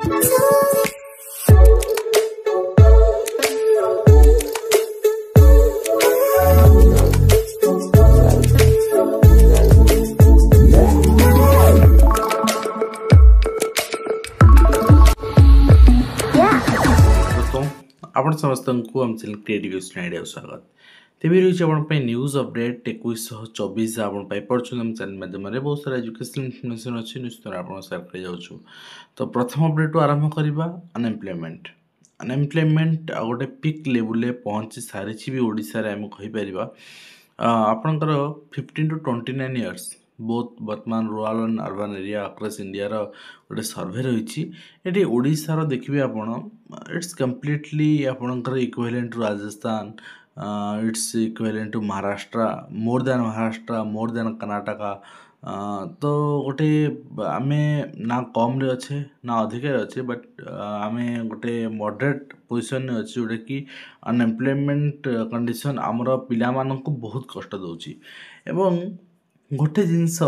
आपण समस्त आम चैनल क्रिएटिव आइडिया स्वागत तेज रही आप न्यूज अपडेट 2124 आपड़ आम चैनल माध्यम बहुत सारा एजुकेशनल इनफर्मेशन अच्छी निश्चित आप सेयार कर जाऊँ। तो प्रथम अपडेट आरंभ करवा अनएम्प्लॉयमेंट गोटे पिक लेवल पहुँची सारी भी ओडिशा रे आम कहीपर आपणकर 15 to 29 इयर्स बहुत वर्तमान rural and urban area across India रो गोटे सर्वे रही ये ओडिशार देखिए आपण इट्स कम्प्लीटली आपणकर equivalent to Rajasthan it's equivalent to Maharashtra more than Karnataka तो गोटे आमे ना कम रे अच्छे ना अधिक अच्छे बट आमे गोटे मॉडरेट पोजिशन अच्छे जोटा कि अनएम्प्लॉयमेंट कंडीशन आमर पिला मानक बहुत कष्ट दउची एवं गोटे जिनस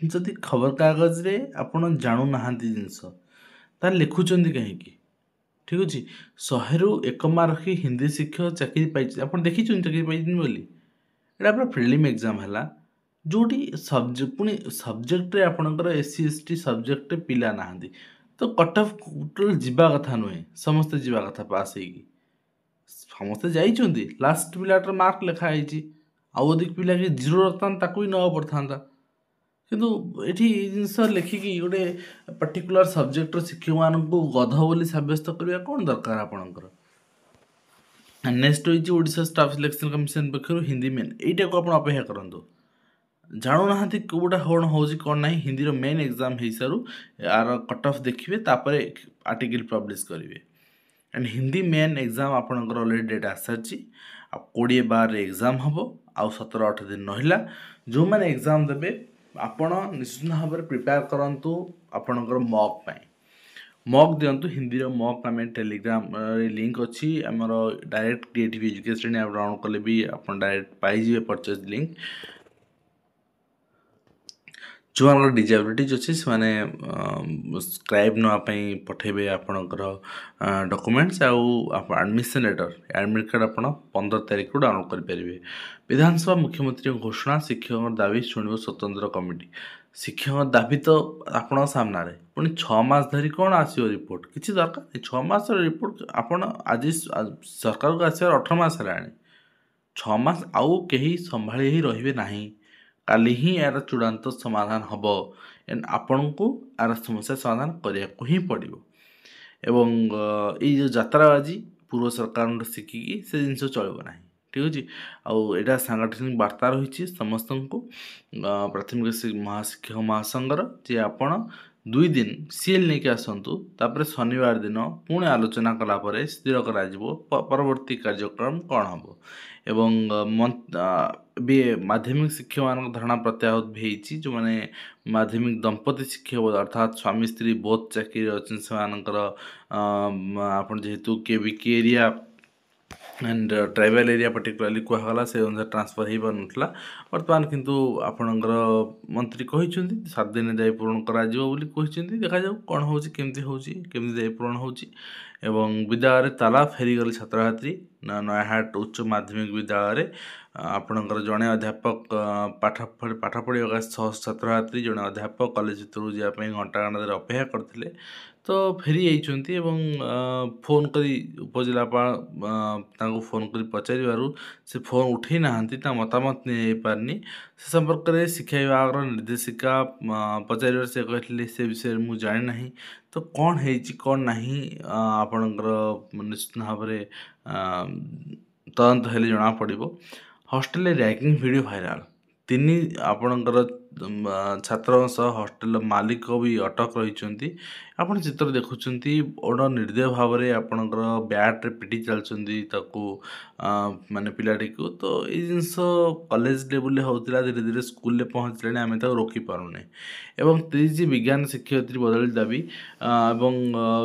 जदि खबर कागज रे आपण जानू नाहांती जिनस ता लिखुचंदी कहीं ठीक अच्छे 100 रु 1 मार्क हिंदी शिक्षक चाकरी पाई आप देखी चाकरी पाई बोली एटा पूरा प्रिलिम एग्जाम है जोटी सब्जेक्ट पुणी सब्जेक्ट आपणकर SC ST सब्जेक्ट पिला नाहांती तो कट ऑफ टोटल जीवा कथा नुहे समस्ते जीवा कथा पास होगी समस्ते जाइछंती लास्ट पिलाटर मार्क लिखा है आउ अधिक पिला कि 0 रखता ताकू भी नवा पड़ता किंतु एठी जिनस लिखिकी गोटे पर्टिकुलर सब्जेक्ट शिक्षक मान गध बोली सब्यस्त करवा कौन दरकार आपणकर नेक्स्ट होइछि ओडिशा स्टाफ सिलेक्शन कमिशन पक्षर हिंदी मेन एटा को आपण अपेक्षा करंतु जानू नाहांती कोटा कौन होउछि कौन नाही हिंदी रो मेन एग्जाम हे सारू यार कट ऑफ देखिबे तापरे आर्टिकल पब्लिश करिवे एंड हिंदी मेन एग्जाम आपणकर ऑलरेडी डेट आसाछि आ 20/12 एग्जाम हबो आ 17-18 दिन रहिला जो माने एग्जाम देबे आपण निश्चित भाव में प्रिपेयर करंतु आपणकर मॉक पाई मॉक दिंतु हिंदी रो मॉक आम टेलीग्राम लिंक अच्छी आमर direct creative education app download कले भी आप डायरेक्ट पाइबे परचेज लिंक जो आम डिजेबिलिटीज अच्छी से स्क्राइब नापी पठेबे आपणकर documents admission letter admit card आप 15 तारीख को डाउनलोड करेंगे। विधानसभा मुख्यमंत्री घोषणा शिक्षक दाबी शुणव स्वतंत्र कमिटी शिक्षक दाबी तो आपण सामने पुणी 6 मास धरी कौन आसो रिपोर्ट किसी दरकार नहीं 6 मास रिपोर्ट आपड़ आज सरकार को आसवर 18 मास है 6 मास आउ कहीं संभाली ही रही नहीं काली ही यार चूड़ांत समाधान हम एंड आपण को यार समस्या समाधान करने को ही पड़ो एवं ये जो यात्राबाजी पूर्व सरकार शिखिकी से जिनस चलो ना ठीक अच्छे आईटा सांगठनिक वार्ता रही समस्त को प्राथमिक महाशिक्षक महासंघर जे आपण 2 दिन सीएल नहीं आसतु तापर शनिवार दिन पुणी आलोचना कलापर स्थिर कर परवर्ती कार्यक्रम कौन हम एवं माध्यमिक शिक्षक मान धारणा प्रत्याहत भी जो मैंने माध्यमिक दंपति शिक्षक अर्थात स्वामी स्त्री बहुत चाकरी अच्छे से आप जेहेतु केविकी area and tribal area particularly कहला से अनुसार ट्रांसफर हो पारा बर्तमान किंतु आपणकर मंत्री कहते 7 दिन दायी पूरण कर देखा जाऊ कौन होमती दायी पूरण हो विद्यालय ताला फेरीगले छात्र छात्री नयाहाट उच्च माध्यमिक विद्यालय आपणकर जड़े अध्यापक पाठ पढ़ा छात्र छात्री जड़े अध्यापक कॉलेज भर जावाई घंटा घंटा अपेक्षा करते तो फेरी जाइछंती फोन करी उपजिलापाल फोन करी पचारू से फोन उठे ना मतामत नहीं पारनी से संपर्क में शिक्षा विभाग निर्देशिका पचार से कहते से विषय मुझे जानी ना तो कौन है कौन ना आपणकर निश्चित भाव में तदंत हेले जना पड़ो हॉस्टेल रैगिंग वीडियो भाइराल 3 आपणकर छात्र सह हॉस्टेल मालिक भी अटक रही आपण चित्र देखुंत बड़ निर्दय भाव में आपणकर बैट्रे पिटी चलती माने पिलाटी को तो ये जिनस कॉलेज लेवल होता धीरे धीरे स्कूल पहुँचले आम रोकी पारुने एवं 30 विज्ञान शिक्षयित्री बदली दाबी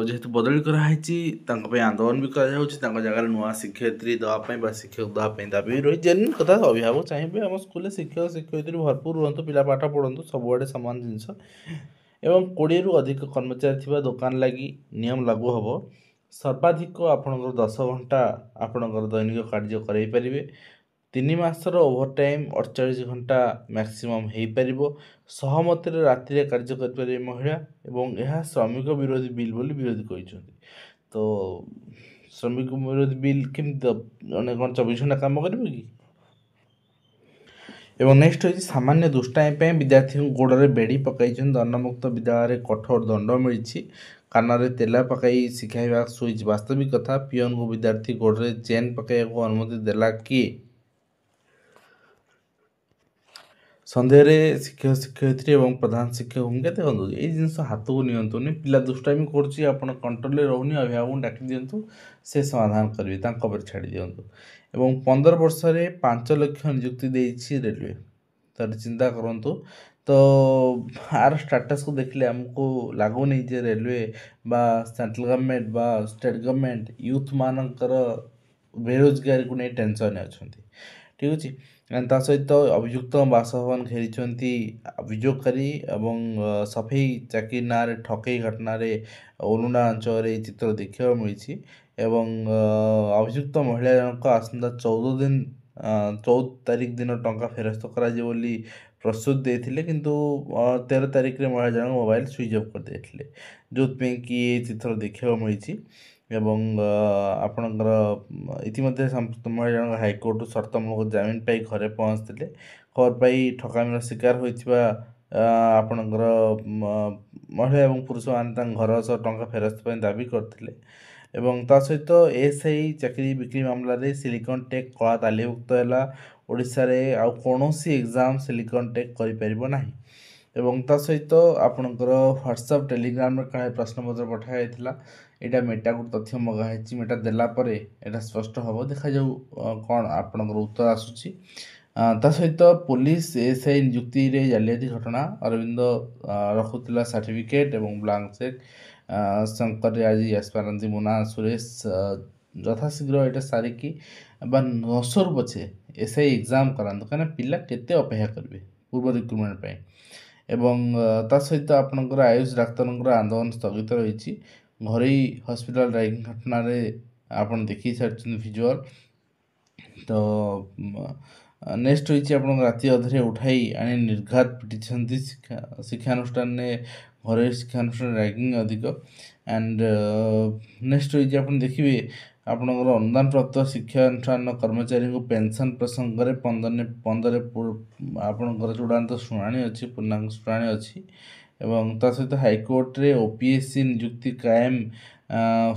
जेहेतु बदली कराई आंदोलन भी कर जगह नुआ शिक्षयित्री दवाई शिक्षक दवाई दाबी रही जेन्युइन कथा अभिभावक चाहिए आम स्कूल शिक्षक शिक्षयित्री भरपूर रुहतु पिला पाठ पढ़ु सबुआड़े सामान जिनस एवं 20 रु अधिक कर्मचारी थिबा दुकान लागि नियम लागू हबो। सर्वाधिक आपणकर 10 घंटा आपणकर दैनिक कार्य कराई पारिबे। 3 मासर ओभरटाइम 48 घंटा मैक्सिमम हो पार। सहमति राति कार्य कर महिला एवं यह श्रमिक विरोधी बिल बोली विरोधी कहते। तो श्रमिक विरोधी बिल केमती कौन 24 घंटा काम कर कि। एवं नेक्स्ट होची सामान्य दुष्टामी विद्यार्थी गोड़े बेड़ी पकई दंडमुक्त विद्यालय कठोर दंड मिली। कान तेला पकई शिखाइबा सुइच वास्तविक कथा। पियन को विद्यार्थी गोड़े चेन पकड़ अनुमति देला किए। सन्देह शिक्षक शिक्षयित्री और प्रधान शिक्षक भूमिका देखो ये जिन हाथ को नियंतुनि पिला दुष्टामी कर कंट्रोल रोनी अभिभावक डाक दिंतु से समाधान करेंगे छाड़ दिंतु। एवं 15 वर्ष 5 लाख नियुक्ति देती रेलवे तर चिंता करूँ। तो आर स्टाटस को देखले आमको लगुनि जे रेलवे बा सेंट्रल गवर्नमेंट बा स्टेट गवर्नमेंट यूथ मानकर बेरोजगारी को नहीं टेंशन अच्छा। ठीक अच्छे सहित अभियुक्त बासभवन घेरी अभियोगकारी और सफेई चाकरी ना ठकई घटना ओलुंडा अंचल चित्र देखा मिली। अभियुक्त महिला जनक आसंता 14 तारिख दिन टंका फेरस्त कर प्रस्तुत देते किंतु 13 तारिख महिला जनक मोबाइल स्विच ऑफ कर देते जो कि चित्र देखा मिली। आपणकर इतिमध्य महिला जनक हाइकोर्ट सर्तमूलक जमीन पाई घरे पहुँचते खबर पाई ठकामीर शिकार होता आपणकर महिला और पुरुष मैंने घर सह टंका फेरस्त दाबी करते। सहित एसआई चाकरी बिक्री मामलें सिलिकन टेक कला तालिभुक्त है। ओडिशा रे आउ कौनसी एग्जाम सिलिकन टेक करें सहित आपणकर व्हाट्सएप टेलीग्राम काले प्रश्नपत्र पठाई यहाँ मेटा को तथ्य मगाही मेटा देलापर यहाँ स्पष्ट हम देखा जाऊ कौन आपणकर उत्तर आसूची। सहित पुलिस एसआई नियुक्ति रे जालियाती घटना अरविंद रखुला सर्टिफिकेट और ब्लांक चेक शंकर आज आसपारती मुना सुरेश यथाशीघ्र यहाँ सारिकी 900 पछे एसआई एग्जाम करातु कहीं पिला केते अपेक्षा करेंगे पूर्व रिक्रुटमेंट एवं सहित आपणकर आयुष डाक्तर आंदोलन स्थगित रही। घरोई हॉस्पिटल रैगिंग घटना आप देखी सारी विजुअल। तो नेक्स्ट होती आप राति अधे उठाई आनी निर्घात पिटी शिक्षानुष्ठान घर शिक्षानुष्ठान रैगिंग अधिक। एंड नेक्स्ट होती आप देखिए आपणकर अनुदान प्राप्त शिक्षानुष्ठान कर्मचारी को पेंशन प्रसंग में 15 आपणकर चूड़ांत शुणाणी अच्छी पूर्णांग शुणाणी अच्छी। एवं सहित हाइकोर्ट रे ओपीएससी नियुक्ति कायम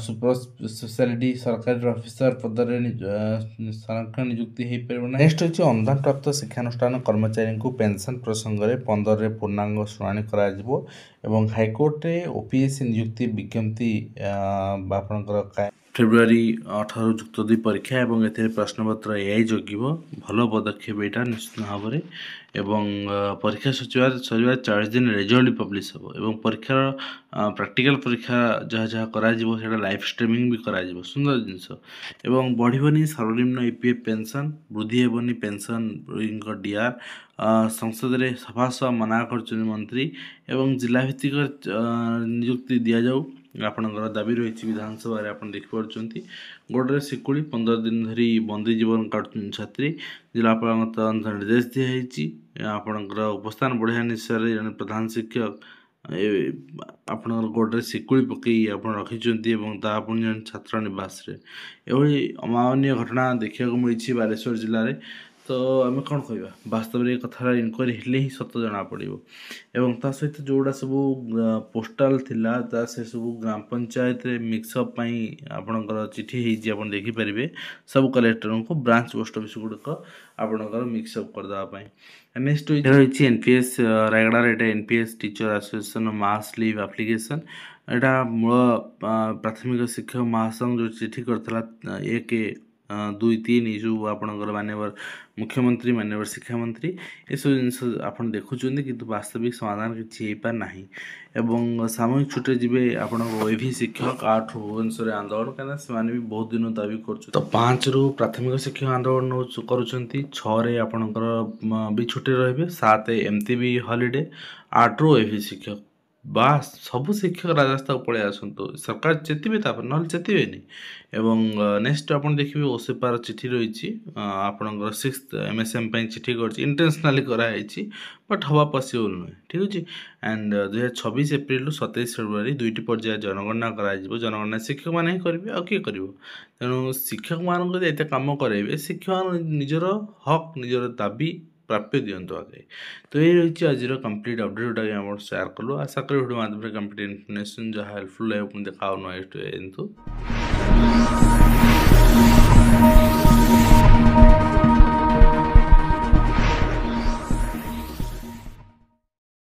सुपर स्पेशलिटी सरकारी ऑफिसर पद संरक्षण नियुक्ति हो पार। नेक्स्ट होची अनुदान प्राप्त शिक्षानुष्ठान कर्मचारी को पेंशन प्रसंग में 15 पूर्णांग शुणाणी कर हाइकोर्ट रे ओपीएससी नियुक्ति विज्ञप्ति आपणकर फेब्रुआरी 18 जुक्त 2 परीक्षा एवं ए प्रश्नपत्र एआई जगिब भल पदक्षेप यहाँ निश्चित भाव में। परीक्षा सर 40 दिन रिजल्ट पब्लिश हम एवं परीक्षार प्रैक्टिकल परीक्षा जहाँ जहाँ करा लाइव स्ट्रीमिंग भी करा सुंदर जिनस एवं बढ़नी सर्वनिम्न ईपीएफ पेंशन वृद्धि हेबनी पेंशन डीआर संसद में सफा मना कर मंत्री एवं जिला भित्तिक नियुक्ति दि जाऊ आपणकर दाबी रही विधानसभा आप देखिपुंट। गोड़े शिकुड़ी 15 दिन धरी बंदी जीवन काटुन छात्री जिलापाल निर्देश दिखाई आपणकर उपस्थान बढ़िया निश्चय जन प्रधान शिक्षक आपणकर गोड़े शिकुड़ी पकई आप रखिंट पुणी छात्र निवास ये अमानवीय घटना देखा मिली बालेश्वर जिले में। तो आम कौन कह वास्तव में कथा इनक्वारी हेले ही सत जना पड़ो एवं सहित जोड़ा सब पोस्टाल थिला से सब ग्राम पंचायत रे मिक्सअप आपणकर चिठी आप देखिपारे सब कलेक्टर को ब्रांच पोस्ट ऑफिस गुड़िक आपणकर मिक्सअप करदेवाई। नेक्स्ट रही NPS Rayagada NPS teacher association mass leave application यहाँ मूल प्राथमिक शिक्षक महासंघ जो चिठी करता 1-2-3 जो आपणकर माननीय मुख्यमंत्री माननीय शिक्षा मंत्री ये सब जिन आप देखुं कि वास्तविक समाधान किसी पारना एवं सामूहिक छुट्टी जी आप ओएवी शिक्षक 8 भुवनेश्वर आंदोलन कहीं से भी बहुत दिन दाबी कर। तो 5 रु प्राथमिक शिक्षक आंदोलन कर 6 आपणकर भी छुट्टी रे 7 एमती भी हॉलीडे 8 रु ओएवी शिक्षक ବାସ୍ ସବୁ ଶିକ୍ଷକ ରାଜରାସ୍ତାକୁ ପଳେଇ ଆସନ୍ତୁ, ସରକାର ଚେତିବେ ତାପରେ, ନହେଲେ ଚେତିବେନି। ଏବଂ ନେକ୍ସଟ ଆପଣ ଦେଖିବେ ଓସେପାର ଚିଠି ରହିଛି, ଆପଣଙ୍କର 6th MSM ପାଇଁ ଚିଠି କରିଛି, ଇଣ୍ଟେନସନାଲି କରାହେଇଛି ବଟ୍ ହେବା ପସିବଲ୍ ନୁହେଁ, ଠିକ୍ ଅଛି। ଆଣ୍ଡ 2026 ଏପ୍ରିଲରୁ 27 ଫେବୃଆରୀ 2ଟି ପର୍ଯ୍ୟାୟ ଜନଗଣନା କରାଯିବ। ଜନଗଣନା ଶିକ୍ଷକମାନେ ହିଁ କରିବେ, ଆଉ କିଏ କରିବ? ତେଣୁ ଶିକ୍ଷକମାନଙ୍କୁ ଯଦି ଏତେ କାମ କରାଇବେ, ଶିକ୍ଷକମାନେ ନିଜର ହକ୍, ନିଜର ଦାବି ପ୍ରାପ୍ୟ ଦିଅନ୍ତୁ ଆଗେ। ତ ଏଇ ରହିଛି ଆଜିର କମ୍ପ୍ଲିଟ୍ ଅପଡେଟ୍, ଯୋଉଟାକି ଆମର ସେୟାର କଲୁ। ଆଶା କরি ଭିଡ଼ିଓ ମାଧ୍ୟମରେ କମ୍ପ୍ଲିଟ୍ ଇନଫର୍ମେସନ୍ ଯାହା ହେଲ୍ପଫୁଲ୍ ହେବ, ପୁଣି ଦେଖା ହେବ ନେକ୍ସଟ କିନ୍ତୁ